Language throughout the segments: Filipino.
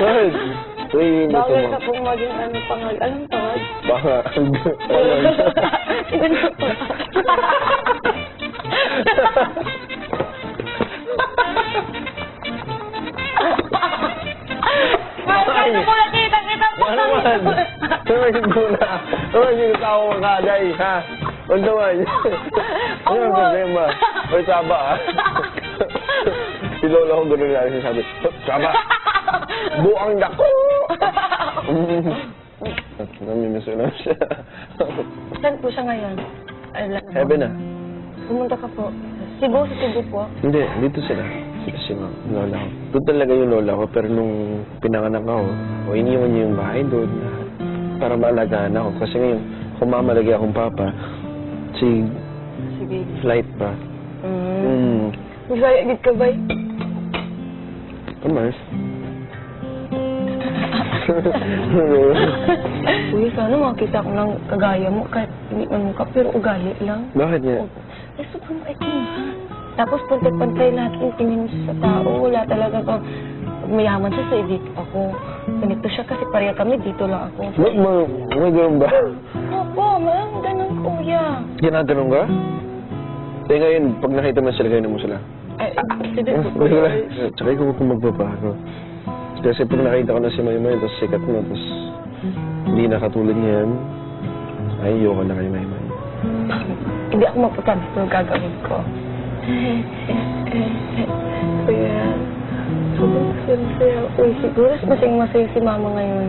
Bakit? Uy, gusto Bawal mo. na pong maging ano pangal. Anong pangal? Pangag. Bakit mo nakita po? Ano man? Tumagin ko na. Tumagin ko ako kagay, ha? Ano naman? Ano ang problema? Oy, Saba, ha? Si Lola ko gano'n lang sinasabi, Saba! Buang dako! Namimiss ko na siya. Saan po siya ngayon? Heaven na. Pumunta ka po. Cebu, sa Cebu po. Hindi, dito sila. Dito si Lola ko. Doon talaga yung Lola ko, pero nung pinanganak ako, iniwan niya yung bahay doon para maalagaan ako. Kasi ngayon, kung mamalagi akong papa, Sige. flight pa. Masaya gid ka ba? Kamars. Uy, sana makita ko ng kagaya mo kahit hindi man ka, pero ugali lang. Bakit niya? Eh, sobrang bait mo ha. Tapos pantay-pantay lahat yung tingin sa tao. Wala talaga kang mayaman siya sa edit ako. Ganito siya kasi pareha kami, dito lang ako. May ganun ba? Opo, malang ganun kuya. Ginaganon ka? Eh ngayon, pag nakita mo sila, gano'n mo sila. Ay, sige po po. Tsaka ikaw kung magbabago. Kasi pag nakita ko na si Maymay, tapos sikat na, tapos hindi na katulad niyan, ay, ayoko na kay Maymay. Hindi ako mapapabi pero gagawin ko. Kuya, sobrang masaya. Uy, siguro masaya si mama ngayon.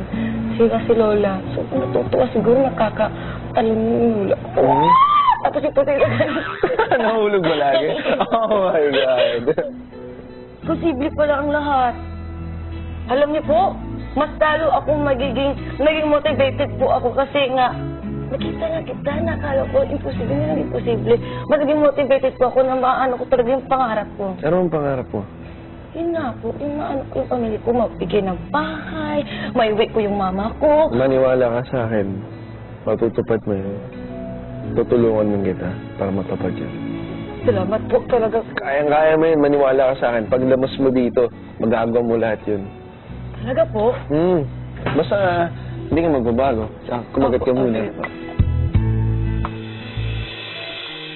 Si Lola. Sobrang natutuwa. Siguro nakaka-alam yung Lola. Tapos yung puti ka. Nahulog ba lagi? Oh my God. Posible pala ang lahat. Alam niyo po, mas lalo akong naging motivated po ako kasi nga, nakita na kita, nakala ko, imposible na imposible. Mas naging motivated po ako na maano ko talaga yung pangarap ko. Ano ang pangarap mo? Yun nga po, yung maano ko yung pamilya ko, mabigay ng bahay, maiwi ko yung mama ko. Maniwala ka sa akin. Matutupad mo yun. Tutulungan mo kita para matupad yan. Salamat po talaga. Kayang-kaya mo yun. Maniwala ka sa akin. Pag lamas mo dito, magagawa mo lahat yun. Talaga po? Basta hindi ka magbabago. Kumagat ka muna. Okay.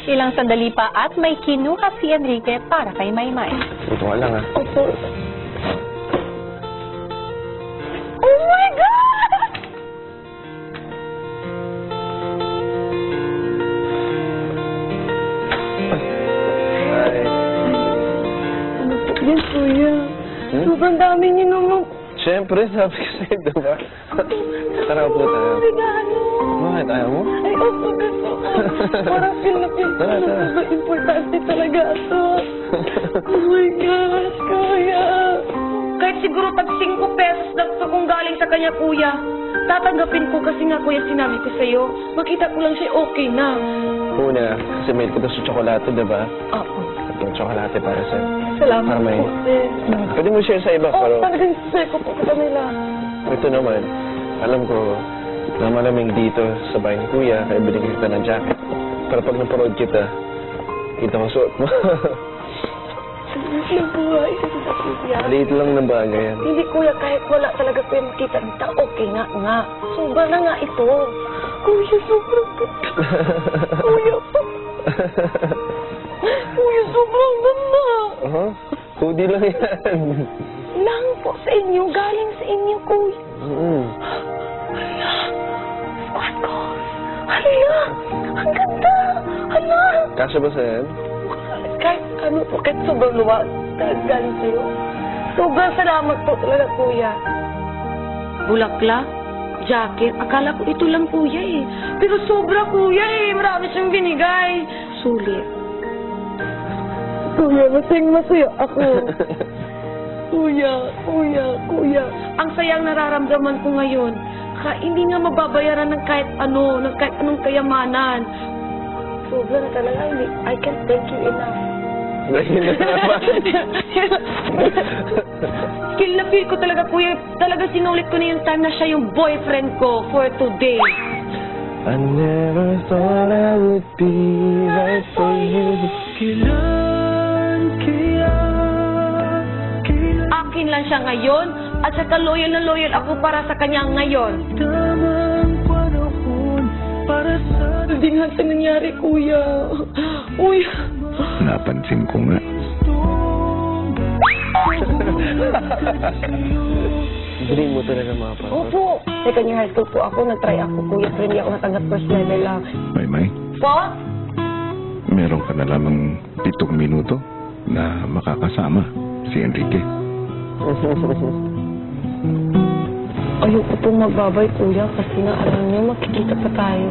Ilang sandali pa at may kinuha si Enrique para kay Maymay. Ito ka lang, ha? Opo. Oh my God! Ay. Ano po yan, kuya? Sobrang dami niyo naman. Siyempre, sabi ko sa'yo, diba? Tara po tayo. Regalo. Bakit? Ayaw mo? Ay, opo, gusto ko. Parang feel na Tara. sobrang importante talaga ito. Oh my gosh, kuya. Kahit siguro tag 5 pesos lang ito kung galing sa kanya, kuya. Tatanggapin ko kasi nga, kuya, sinabi ko sa'yo. Makita ko lang siya okay na. Una, kasi may kita sa tsokolate, diba? Oo. Ito, tsokolate para sa'yo. Salamat Para may... po, sis. Pwede mo share sa iba, Oo, pero... talagang sasay ko po sa kanila. Ito naman, alam ko na malamig dito sa bahay ni Kuya, kaya binigyan kita ng jacket. Para pag naparod kita, kita ko suot mo. Ang buhay kasi sa kuya. Maliit lang na bagay yan. Hindi, kuya, kahit wala talaga ko yung makita nita, okay nga. Sobra na nga ito. Kuya, sobrang ganda. Kuya, kuya, sobrang ganda. Hoodie lang yan. Lang po sa inyo, galing sa inyo, kuya. Hala, hala, ang ganda. Hala. Kasya ba sa'yo yan? Kahit ano po, kahit sobrang luwag, kahit galing sa'yo. Sobrang salamat po talaga, kuya. Bulaklak, jacket, akala ko ito lang, kuya eh. Pero sobra, kuya eh. Marami siyang binigay. Sulit. Kuya, masaya ako. Kuya. Ang sayang nararamdaman ko ngayon, hindi nga mababayaran ng kahit anong kayamanan. Sobra na talaga, I can't thank you enough. Ganyan na naman. Feel na feel ko talaga, kuya. Talaga sinulit ko na yung time na siya yung boyfriend ko for today. I never thought I would be right for you. akin lang siya ngayon. At saka loyal na loyal ako para sa kanya ngayon. Hindi nga sa nangyari, kuya. Kuya. Napansin ko nga. Dream mo talaga mga pa. Opo. Second year high school po ako. Nag-try ako, kuya. Pero hindi ako natanggap first level lang. May, Po? meron ka na lamang 7 minuto na makakasama si Enrique. Ayoko pong magbabay, kuya. Kasi nga, alam niyo, makikita pa tayo.